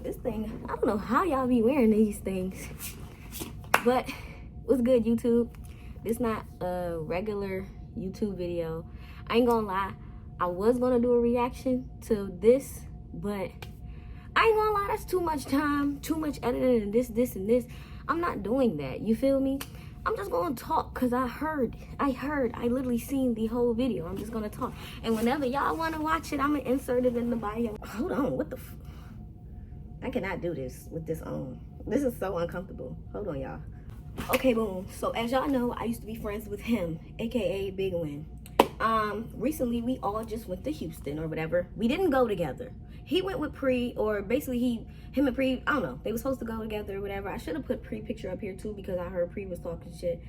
This thing, I don't know how y'all be wearing these things. But what's good, YouTube? This not a regular YouTube video. I ain't gonna lie. I was gonna do a reaction to this, but I ain't gonna lie, that's too much time, too much editing, and this, and this. I'm not doing that, you feel me? I'm just gonna talk, because I literally seen the whole video. I'm just gonna talk. And whenever y'all wanna watch it, I'm gonna insert it in the bio. Hold on, what the I cannot do this with this on. This is so uncomfortable. Hold on, y'all. Okay, boom. So as y'all know, I used to be friends with him, aka Bigwinn. Recently we all just went to Houston or whatever. We didn't go together. He went with Pre, or basically him and Pre, I don't know, they were supposed to go together or whatever. I should have put Pre picture up here too, because I heard Pre was talking shit.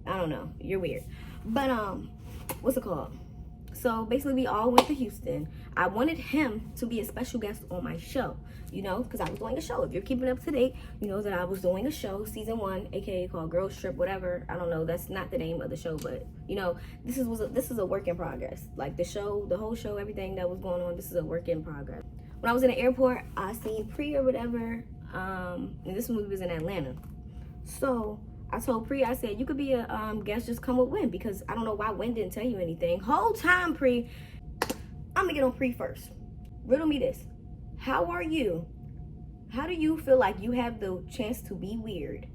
I don't know, you're weird. But what's it called? So basically we all went to Houston. I wanted him to be a special guest on my show, you know, because I was doing a show. If you're keeping up to date, you know that I was doing a show, season 1, aka called Girls Trip, whatever. I don't know, that's not the name of the show, but you know, this is a work in progress. Like the show, the whole show, everything that was going on, this is a work in progress. When I was in the airport, I seen Pre or whatever, and this movie was in Atlanta. So I told Pre, I said, you could be a guest, just come with Win, because I don't know why Win didn't tell you anything. Whole time, Pre, I'm gonna get on Pre first. Riddle me this. How are you? How do you feel like you have the chance to be weird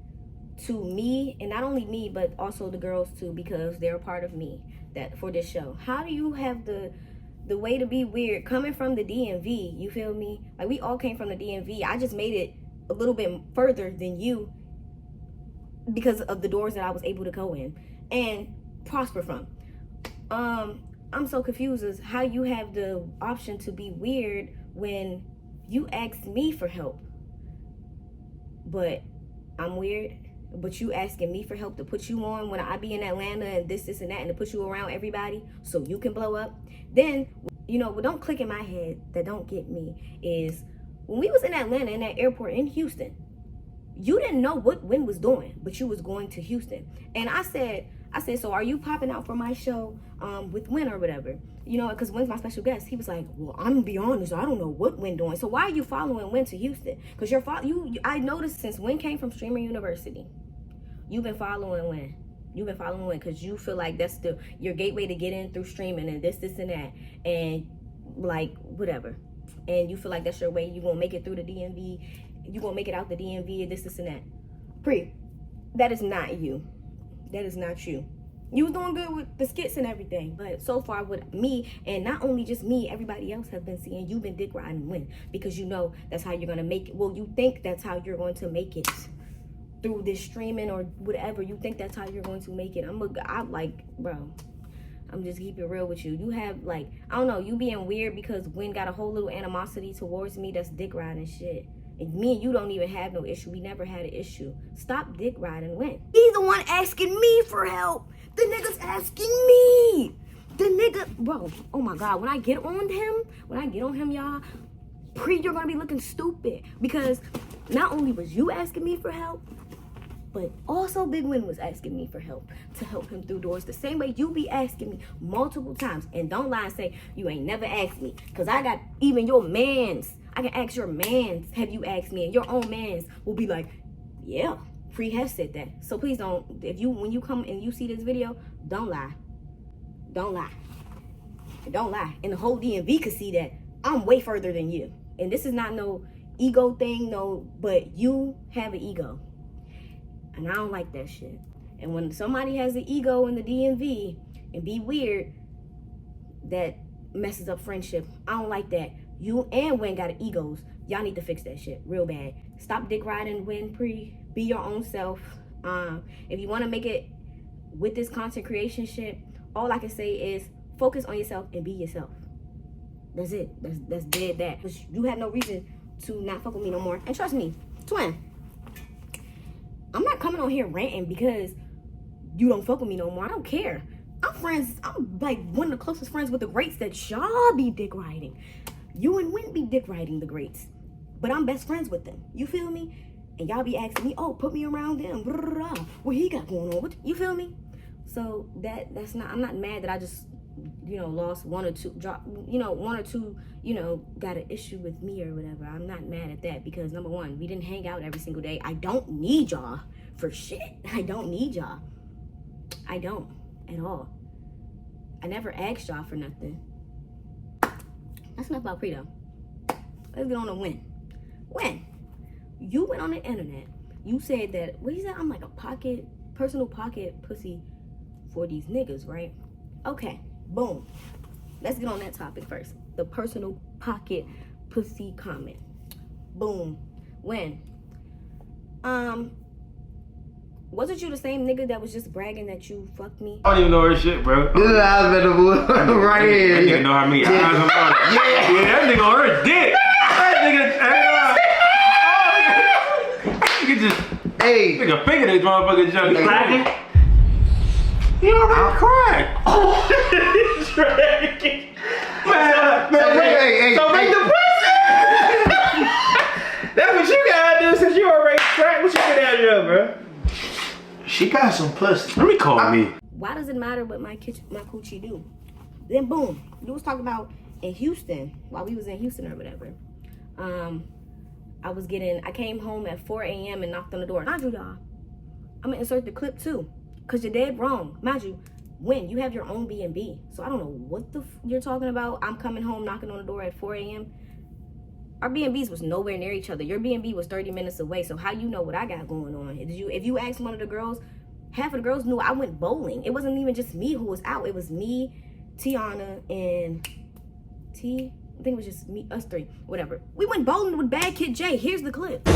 to me, and not only me, but also the girls too, because they're a part of me that for this show? How do you have the way to be weird coming from the DMV? You feel me? Like, we all came from the DMV. I just made it a little bit further than you, because of the doors that I was able to go in and prosper from. I'm so confused as how you have the option to be weird when you asked me for help. But I'm weird, but you asking me for help to put you on when I be in Atlanta and this and that, and to put you around everybody so you can blow up. Then, you know, what don't click in my head, that don't get me, is when we was in Atlanta, in that airport in Houston, you didn't know what Win was doing, but you was going to Houston. And I said, so are you popping out for my show with Win or whatever? You know, because Win's my special guest. He was like, well, I'm gonna be honest, I don't know what Win doing. So why are you following Win to Houston? Because I noticed since Win came from Streamer University, you've been following Win. You've been following Win because you feel like that's your gateway to get in through streaming and this and that, and like whatever. And you feel like that's your way. You gonna make it through the DMV. You gonna make it out the DMV and this and that. Pre, that is not you. That is not you. You was doing good with the skits and everything, but so far with me, and not only just me, everybody else have been seeing you've been dick riding Win, because you know that's how you're gonna make it. Well, you think that's how you're going to make it through this streaming or whatever. You think that's how you're going to make it. I'm like, bro, I'm just keeping it real with you. You have, like, I don't know, you being weird because Win got a whole little animosity towards me. That's dick riding shit. And me and you don't even have no issue. We never had an issue. Stop dick riding Win. He's the one asking me for help. The nigga's asking me. The nigga, bro, oh my God. When I get on him, y'all, Pre, you're gonna be looking stupid. Because not only was you asking me for help, but also Bigwinn was asking me for help, to help him through doors the same way you be asking me multiple times. And don't lie and say you ain't never asked me, because I got even your mans. I can ask your mans, have you asked me? And your own mans will be like, yeah, Pre has said that. So please don't, when you come and you see this video, don't lie. Don't lie. Don't lie. And the whole DMV could see that I'm way further than you. And this is not no ego thing, no, but you have an ego. And I don't like that shit. And when somebody has an ego in the DMV and be weird, that messes up friendship. I don't like that. You and Win got egos. Y'all need to fix that shit real bad. Stop dick riding Win, Pre. Be your own self. If you want to make it with this content creation shit, all I can say is focus on yourself and be yourself. That's it. That's dead that. You have no reason to not fuck with me no more. And trust me, twin, I'm not coming on here ranting because you don't fuck with me no more. I don't care. I'm like one of the closest friends with the greats that y'all be dick riding. You and Win be dick riding the greats, but I'm best friends with them. You feel me? And y'all be asking me, oh, put me around them. What he got going on? You feel me? So that's not. I'm not mad that I just lost one or two, got an issue with me or whatever. I'm not mad at that because number one, we didn't hang out every single day. I don't need y'all for shit. I don't need y'all. I don't at all. I never asked y'all for nothing. That's enough about Preto. Let's get on to Win. Win. You went on the internet. You said that, what you said? I'm like a personal pocket pussy for these niggas, right? Okay, boom. Let's get on that topic first. The personal pocket pussy comment. Boom. When? Wasn't you the same nigga that was just bragging that you fucked me? I don't even know her shit, bro. This is the right here. I didn't even know how many eyes I'm on. Yeah, that nigga on her dick. That nigga just, hey, nigga finger this motherfucker junk. Cracking? He already cracked. Man, so make the pussy. That's what you gotta do since you already cracked. What you get out of here, bro? she got some pussy. Let me call me. Why does it matter what my coochie do? Then boom, you was talking about in Houston, while we was in Houston or whatever. I came home at 4 a.m. and knocked on the door. Mind you, y'all, I'm gonna insert the clip too, cause you're dead wrong. Mind you, when you have your own B&B, so I don't know what you're talking about. I'm coming home knocking on the door at 4 a.m. Our B&Bs was nowhere near each other. Your B&B was 30 minutes away. So how you know what I got going on? If you asked one of the girls, half of the girls knew I went bowling. It wasn't even just me who was out. It was me, Tiana, and T. I think it was just me, us three, whatever. We went bowling with Bad Kid J. Here's the clip.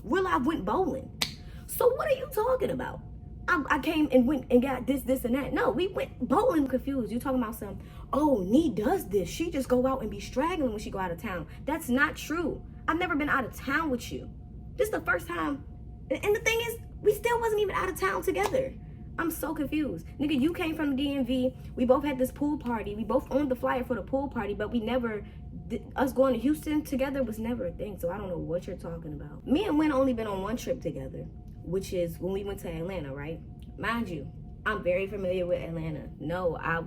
Real life went bowling. So what are you talking about? I came and went and got this, and that. No, we went bowling. Confused. You talking about some, oh, Nee does this. She just go out and be straggling when she go out of town. That's not true. I've never been out of town with you. This is the first time. And the thing is, we still wasn't even out of town together. I'm so confused. Nigga, you came from the DMV. We both had this pool party. We both owned the flyer for the pool party, but we never, us going to Houston together was never a thing. So I don't know what you're talking about. Me and Win only been on one trip together, which is when we went to Atlanta, right? Mind you, I'm very familiar with Atlanta. No, I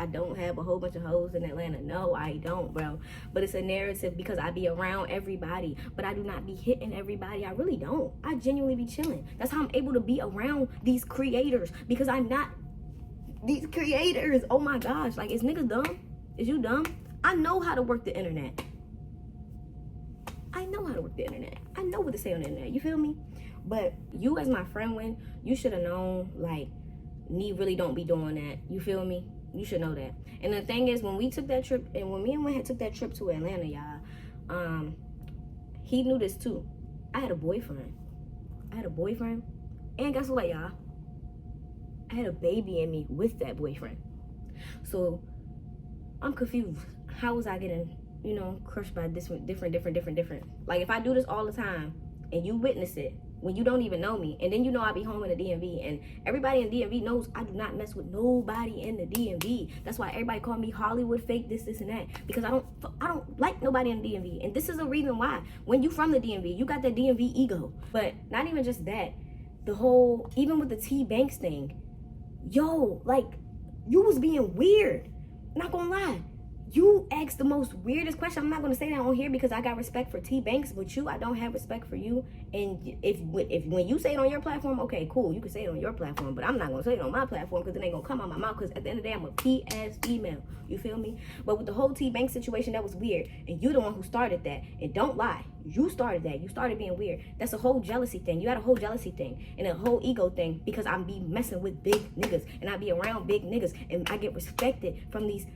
don't have a whole bunch of hoes in Atlanta. No, I don't, bro. But it's a narrative because I be around everybody, but I do not be hitting everybody. I really don't. I genuinely be chilling. That's how I'm able to be around these creators, because these creators, oh my gosh, like, is niggas dumb? Is you dumb? I know how to work the internet. I know how to work the internet. I know what to say on the internet. You feel me? But you as my friend, Win, you should have known, like, Nee really don't be doing that. You feel me? You should know that. And the thing is, when we took that trip, and when me and Win had took that trip to Atlanta, y'all, he knew this too. I had a boyfriend. And guess what, y'all? I had a baby in me with that boyfriend. So I'm confused. How was I getting, crushed by different? Like, if I do this all the time and you witness it, when you don't even know me, and then I be home in the DMV, and everybody in the DMV knows I do not mess with nobody in the DMV. That's why everybody call me Hollywood fake, this and that, because I don't like nobody in the DMV. And this is a reason why. When you from the DMV, you got that DMV ego. But not even just that, the whole, even with the T Banks thing, yo, like, you was being weird. Not gonna lie. You asked the most weirdest question. I'm not gonna say that on here because I got respect for T Banks, but I don't have respect for you. And if when you say it on your platform, okay, cool, you can say it on your platform, but I'm not gonna say it on my platform because it ain't gonna come out my mouth. Because at the end of the day, I'm a P-ass female. You feel me? But with the whole T Banks situation, that was weird, and you the one who started that. And don't lie, you started that. You started being weird. That's a whole jealousy thing. You had a whole jealousy thing and a whole ego thing because I be messing with big niggas and I be around big niggas and I get respected from these.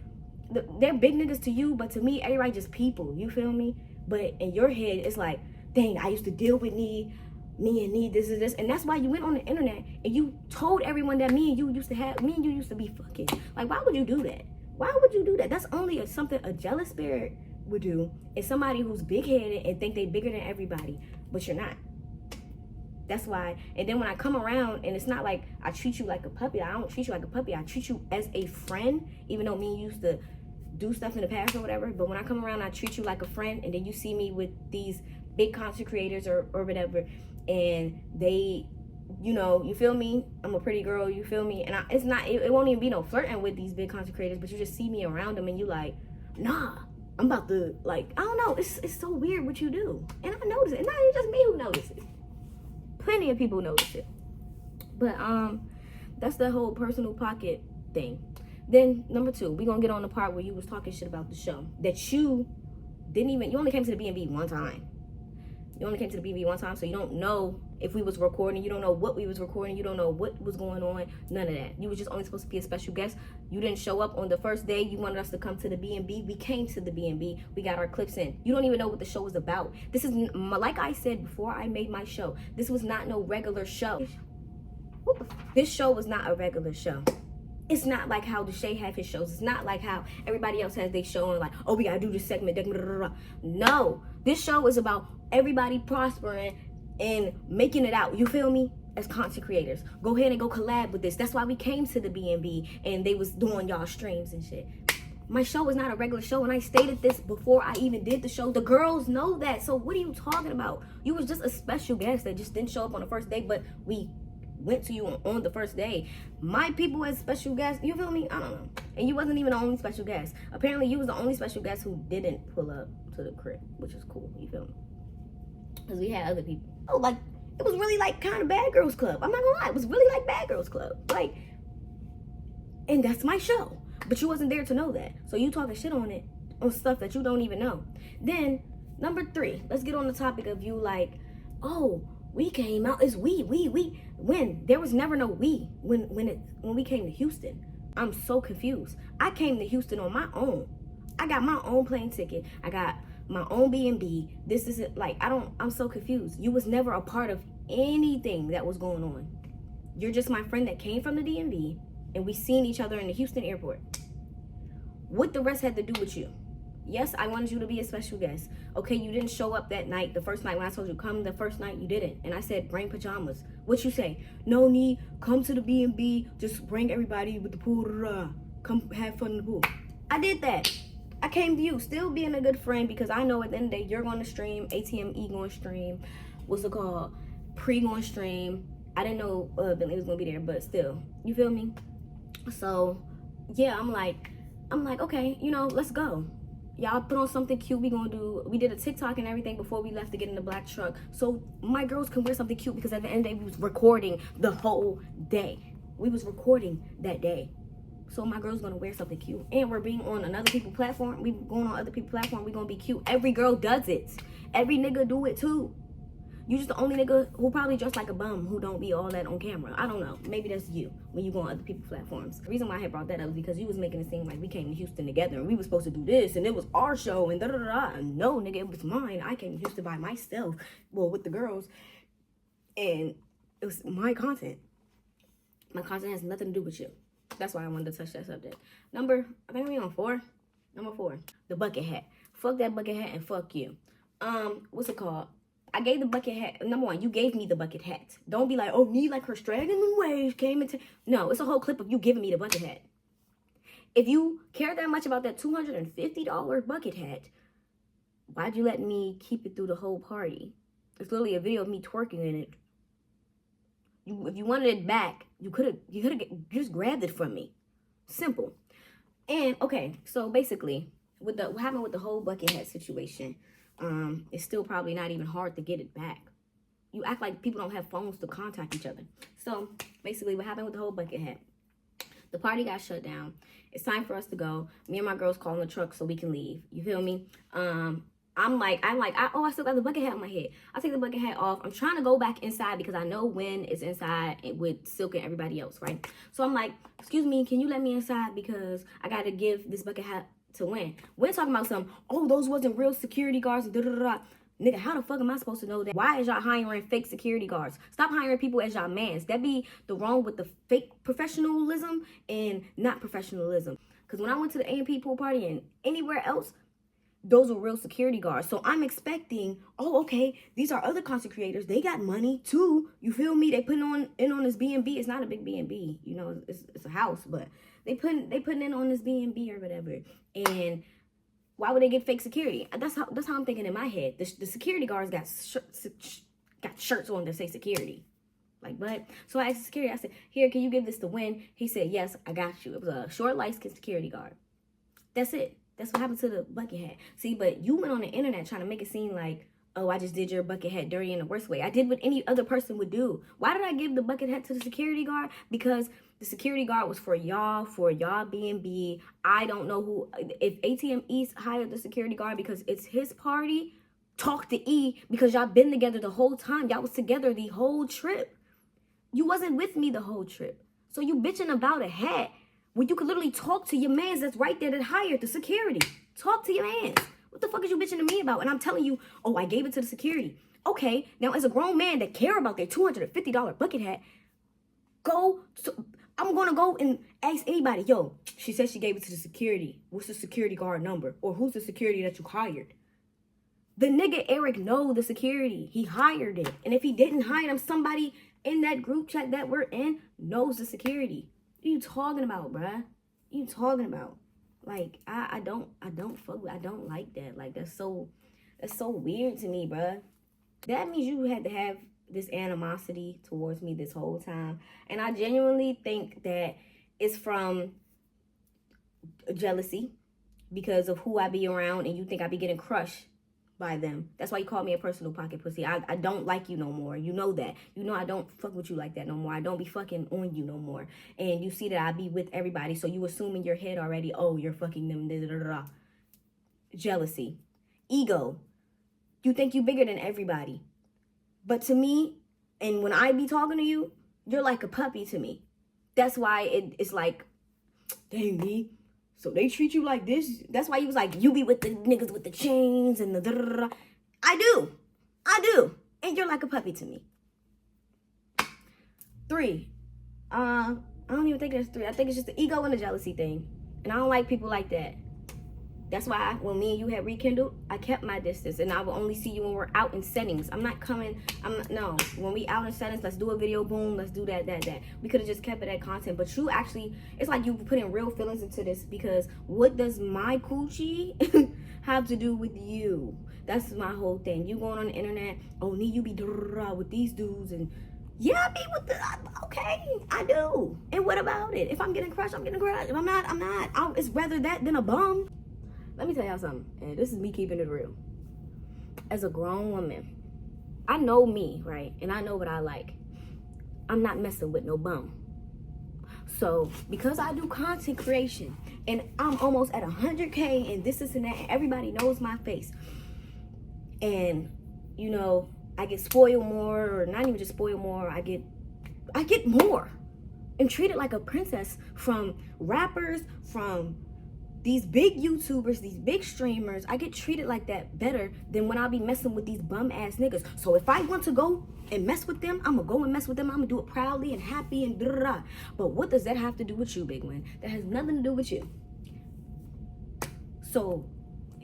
They're big niggas to you, but to me, everybody just people. You feel me? But in your head, it's like, dang, I used to deal with me and Nee, this is this. And that's why you went on the internet and you told everyone that me and you used to be fucking. Like, why would you do that? Why would you do that? That's only something a jealous spirit would do. It's somebody who's big-headed and think they bigger than everybody, but you're not. That's why. And then when I come around, and it's not like I treat you like a puppy. I don't treat you like a puppy. I treat you as a friend, even though me and you used to do stuff in the past or whatever. But when I come around, I treat you like a friend, and then you see me with these big content creators or whatever, and they, you know, you feel me? I'm a pretty girl, you feel me? And it's not, it won't even be no flirting with these big content creators, but you just see me around them and you like, nah, I'm about to, like, I don't know, it's so weird what you do. And I notice it. And not even just me who notices it. Plenty of people notice it. But that's the whole personal pocket thing. Then number 2, we gonna get on the part where you was talking shit about the show. That you only came to the B&B one time. You only came to the B&B one time, so you don't know if we was recording. You don't know what we was recording. You don't know what was going on. None of that. You was just only supposed to be a special guest. You didn't show up on the first day. You wanted us to come to the B&B. We came to the B&B. We got our clips in. You don't even know what the show was about. This is, like I said before I made my show, this was not no regular show. This show was not a regular show. It's not like how the Shay have his shows. It's not like how everybody else has their show and like, oh, we gotta do this segment. No, this show is about everybody prospering and making it out. You feel me? As content creators, go ahead and go collab with this. That's why we came to the B&B and they was doing y'all streams and shit. My show is not a regular show, and I stated this before I even did the show. The girls know that. So what are you talking about? You was just a special guest that just didn't show up on the first day, but we went to you on the first day. My people as special guests, you feel me? I don't know. And you wasn't even the only special guest. Apparently you was the only special guest who didn't pull up to the crib, which is cool, you feel me? Because we had other people. Oh, like, it was really like kind of Bad Girls Club. I'm not gonna lie, it was really like Bad Girls Club. Like, and that's my show. But you wasn't there to know that. So you talking shit on it, on stuff that you don't even know. Then, number 3, let's get on the topic of you like, oh, we came out, it's we. When? There was never no we when we came to Houston. I'm so confused. I came to Houston on my own. I got my own plane ticket. I got my own B&B. This isn't like, I'm so confused. You was never a part of anything that was going on. You're just my friend that came from the DMV and we seen each other in the Houston airport. What the rest had to do with you? Yes, I wanted you to be a special guest. Okay, you didn't show up that night, the first night when I told you come the first night, you didn't. And I said, bring pajamas. What you say? No need, come to the B&B, just bring everybody with the pool, come have fun in the pool. I did that. I came to you, still being a good friend, because I know at the end of the day, you're going to stream, ATME going to stream, what's it called? Pre going to stream. I didn't know Bentley was going to be there, but still, you feel me? So, yeah, I'm like, okay, you know, let's go. Y'all put on something cute. We did a TikTok and everything before we left to get in the black truck. So my girls can wear something cute, because at the end of the day, we was recording the whole day. We was recording that day. So my girl's gonna wear something cute. And we're being on another people's platform. We going on other people's platform. We gonna be cute. Every girl does it. Every nigga do it too. You just the only nigga who probably dressed like a bum who don't be all that on camera. I don't know. Maybe that's you when you go on other people's platforms. The reason why I had brought that up is because you was making it seem like we came to Houston together and we was supposed to do this and it was our show and da-da-da-da. No, nigga, it was mine. I came to Houston by myself. Well, with the girls. And it was my content. My content has nothing to do with you. That's why I wanted to touch that subject. I think we on 4. Number 4. The bucket hat. Fuck that bucket hat and fuck you. What's it called? I gave the bucket hat. Number 1, you gave me the bucket hat. Don't be like, oh, me like her straggling waves came into. No, it's a whole clip of you giving me the bucket hat. If you care that much about that $250 bucket hat, why'd you let me keep it through the whole party? It's literally a video of me twerking in it. If you wanted it back, you could have just grabbed it from me. Simple. And okay, so basically, what happened with the whole bucket hat situation? It's still probably not even hard to get it back. You act like people don't have phones to contact each other. So basically, what happened with the whole bucket hat? The party got shut down. It's time for us to go. Me and my girls calling the truck so we can leave. You feel me? I still got the bucket hat on my head. I take the bucket hat off. I'm trying to go back inside because I know Wynn is inside with Silk and everybody else, right? So I'm like, excuse me, can you let me inside because I got to give this bucket hat to Wynn. Wynn talking about some, oh, those wasn't real security guards and da-da-da-da. Nigga, how the fuck am I supposed to know that? Why is y'all hiring fake security guards? Stop hiring people as y'all mans. That be the wrong with the fake professionalism and not professionalism. Because when I went to the A&P pool party and anywhere else, those were real security guards. So I'm expecting, oh, okay, these are other content creators. They got money too. You feel me? They putting in on this B&B. It's not a big B&B, you know, it's a house, but they putting in on this B&B or whatever. And why would they get fake security? That's how I'm thinking in my head. The security guards got got shirts on that say security. Like, what? So I asked the security, I said, here, can you give this to Win? He said, yes, I got you. It was a short, light-skinned security guard. That's it. That's what happened to the bucket hat. See, but you went on the internet trying to make it seem like, oh, I just did your bucket hat dirty in the worst way. I did what any other person would do. Why did I give the bucket hat to the security guard? Because the security guard was for y'all B&B. I don't know who, if ATM East hired the security guard because it's his party, talk to E, because y'all been together the whole time. Y'all was together the whole trip. You wasn't with me the whole trip. So you bitching about a hat when you could literally talk to your mans that's right there that hired the security. Talk to your mans. What the fuck is you bitching to me about? And I'm telling you, oh, I gave it to the security. Okay, now as a grown man that care about their $250 bucket hat, I'm going to go and ask anybody, yo, she said she gave it to the security. What's the security guard number? Or who's the security that you hired? The nigga Eric know the security. He hired it. And if he didn't hire him, somebody in that group chat that we're in knows the security. What are you talking about, bruh? What are you talking about? Like, I don't like that. Like, that's so weird to me, bruh. That means you had to have this animosity towards me this whole time. And I genuinely think that it's from jealousy because of who I be around, and you think I be getting crushed by them. That's why you call me a personal pocket pussy. I don't like you no more. You know that. You know I don't fuck with you like that no more. I don't be fucking on you no more. And you see that I be with everybody, so you assume in your head already, oh, you're fucking them. Da, da, da, da. Jealousy. Ego. You think you bigger than everybody. But to me, and when I be talking to you, you're like a puppy to me. That's why it's like, dang me. So they treat you like this? That's why you was like, you be with the niggas with the chains and the da-da-da-da. I do. And you're like a puppy to me. 3. I don't even think there's 3. I think it's just the ego and the jealousy thing. And I don't like people like that. That's why when me and you had rekindled, I kept my distance. And I will only see you when we're out in settings. No. When we out in settings, let's do a video, boom, let's do that. We could have just kept it at content. But you actually, it's like you putting real feelings into this, because what does my coochie have to do with you? That's my whole thing. You going on the internet, oh, you be with these dudes, and yeah, I be with okay, I do. And what about it? If I'm getting crushed, I'm getting crushed. If I'm not. It's rather that than a bum. Let me tell y'all something, and this is me keeping it real. As a grown woman, I know me, right? And I know what I like. I'm not messing with no bum. So, because I do content creation, and I'm almost at 100K, and this and that, and everybody knows my face. And, you know, I get spoiled more, or not even just spoiled more, I get more. And treated like a princess from rappers, from these big YouTubers, these big streamers. I get treated like that better than when I be messing with these bum ass niggas. So if I want to go and mess with them, I'm gonna go and mess with them. I'm gonna do it proudly and happy and da-da-da. But what does that have to do with you, Bigwinn? That has nothing to do with you. So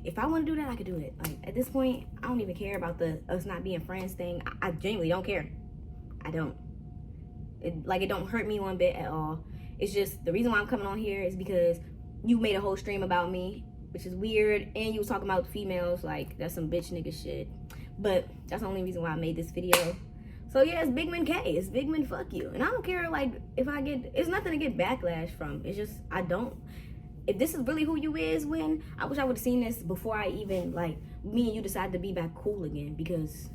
if I want to do that, I could do it. Like, at this point, I don't even care about us not being friends thing. I genuinely don't care. I don't. It don't hurt me one bit at all. It's just the reason why I'm coming on here is because you made a whole stream about me, which is weird, and you was talking about females. Like, that's some bitch nigga shit. But that's the only reason why I made this video. So yeah, it's Bigwinn K. It's Bigwinn fuck you. And I don't care, like, if I get, it's nothing to get backlash from. It's just, I don't. If this is really who you is, Win, I wish I would have seen this before I even, like, me and you decided to be back cool again, because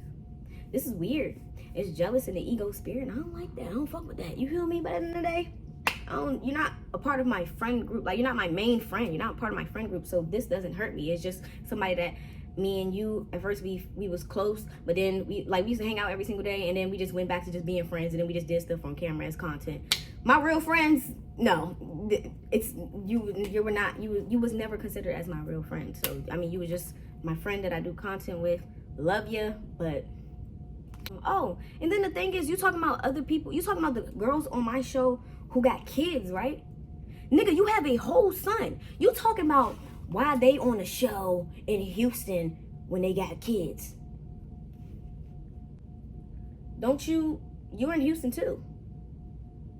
this is weird. It's jealous in the ego spirit, and I don't like that. I don't fuck with that. You feel me? But at the end of the day, you're not a part of my friend group. Like, you're not my main friend. You're not part of my friend group. So this doesn't hurt me. It's just somebody that me and you, at first we was close, but then we used to hang out every single day, and then we just went back to just being friends, and then we just did stuff on camera as content. My real friends, no, it's you was never considered as my real friend. So I mean, you was just my friend that I do content with. Love you, but oh, and then the thing is, you talking about other people. You talking about the girls on my show who got kids, right? Nigga, you have a whole son. You talking about why they on a show in Houston when they got kids. Don't you're in Houston too.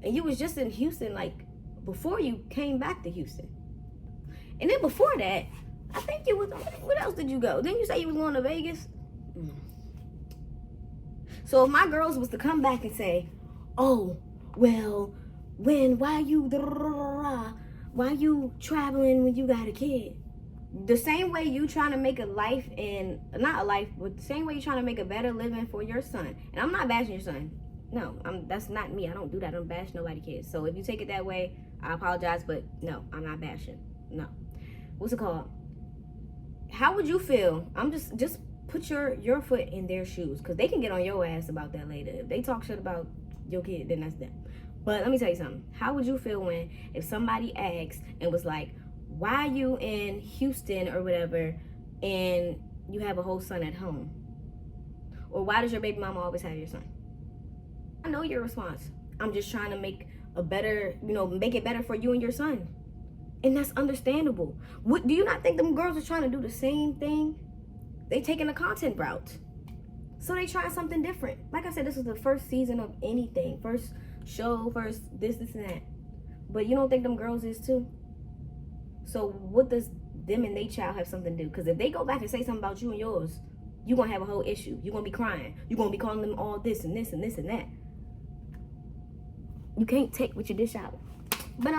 And you was just in Houston, like, before you came back to Houston. And then before that, I think you was, what else did you go? Didn't you say you was going to Vegas? So if my girls was to come back and say, oh, well, why you traveling when you got a kid? The same way you trying to make a life not a life, but the same way you trying to make a better living for your son. And I'm not bashing your son. No, that's not me. I don't do that. I don't bash nobody's kids. So if you take it that way, I apologize, but no, I'm not bashing. No. What's it called? How would you feel? I'm just put your foot in their shoes, because they can get on your ass about that later. If they talk shit about your kid, then that's them. But let me tell you something. How would you feel if somebody asked and was like, why are you in Houston or whatever and you have a whole son at home? Or why does your baby mama always have your son? I know your response. I'm just trying to make it better for you and your son. And that's understandable. Do you not think them girls are trying to do the same thing? They taking a content route. So they trying something different. Like I said, this was the first season of anything. First show, first this and that. But you don't think them girls is too? So what does them and they child have something to do? Because if they go back and say something about you and yours, you're going to have a whole issue. You're going to be crying. You're going to be calling them all this and this and this and that. You can't take what you dish out. But,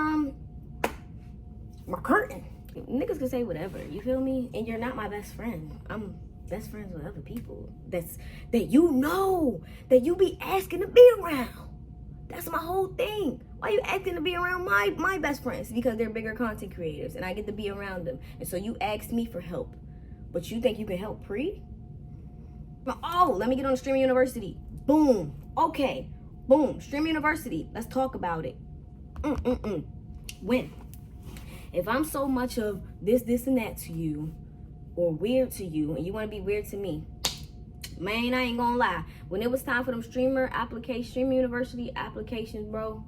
my curtain. Niggas can say whatever, you feel me? And you're not my best friend. I'm best friends with other people that you be asking to be around. That's my whole thing. Why you asking to be around my best friends? Because they're bigger content creators and I get to be around them. And so you asked me for help. But you think you can help Pre? Oh, let me get on Stream University. Boom. Okay. Boom. Stream University. Let's talk about it. When? If I'm so much of this and that to you, or weird to you, and you want to be weird to me, man, I ain't gonna lie. When it was time for them Stream University applications, bro,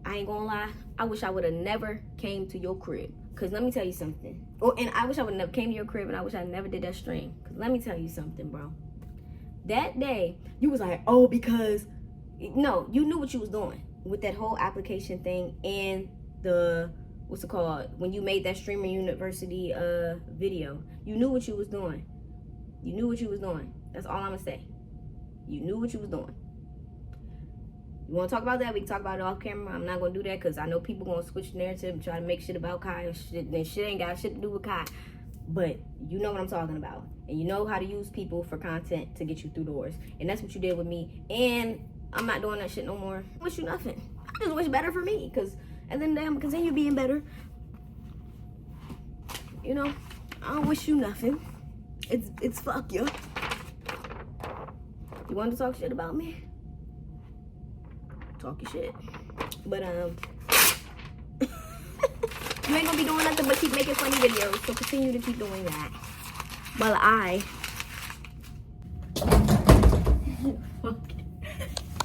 I ain't gonna lie. I wish I would have never came to your crib. Because let me tell you something. And I wish I would have never came to your crib, and I wish I never did that stream. Because let me tell you something, bro. That day, you was like, oh, because... No, you knew what you was doing with that whole application thing and the... What's it called? When you made that Streamer University video, you knew what you was doing. You knew what you was doing. That's all I'm gonna say. You knew what you was doing. You want to talk about that? We can talk about it off camera. I'm not gonna do that because I know people gonna switch the narrative and try to make shit about Kai and shit. And shit ain't got shit to do with Kai. But you know what I'm talking about, and you know how to use people for content to get you through doors. And that's what you did with me. And I'm not doing that shit no more. I wish you nothing. I just wish better for me, because. And then I'm gonna continue being better. You know, I don't wish you nothing. It's fuck you. You want to talk shit about me? Talk your shit. But you ain't gonna be doing nothing but keep making funny videos. So continue to keep doing that. While I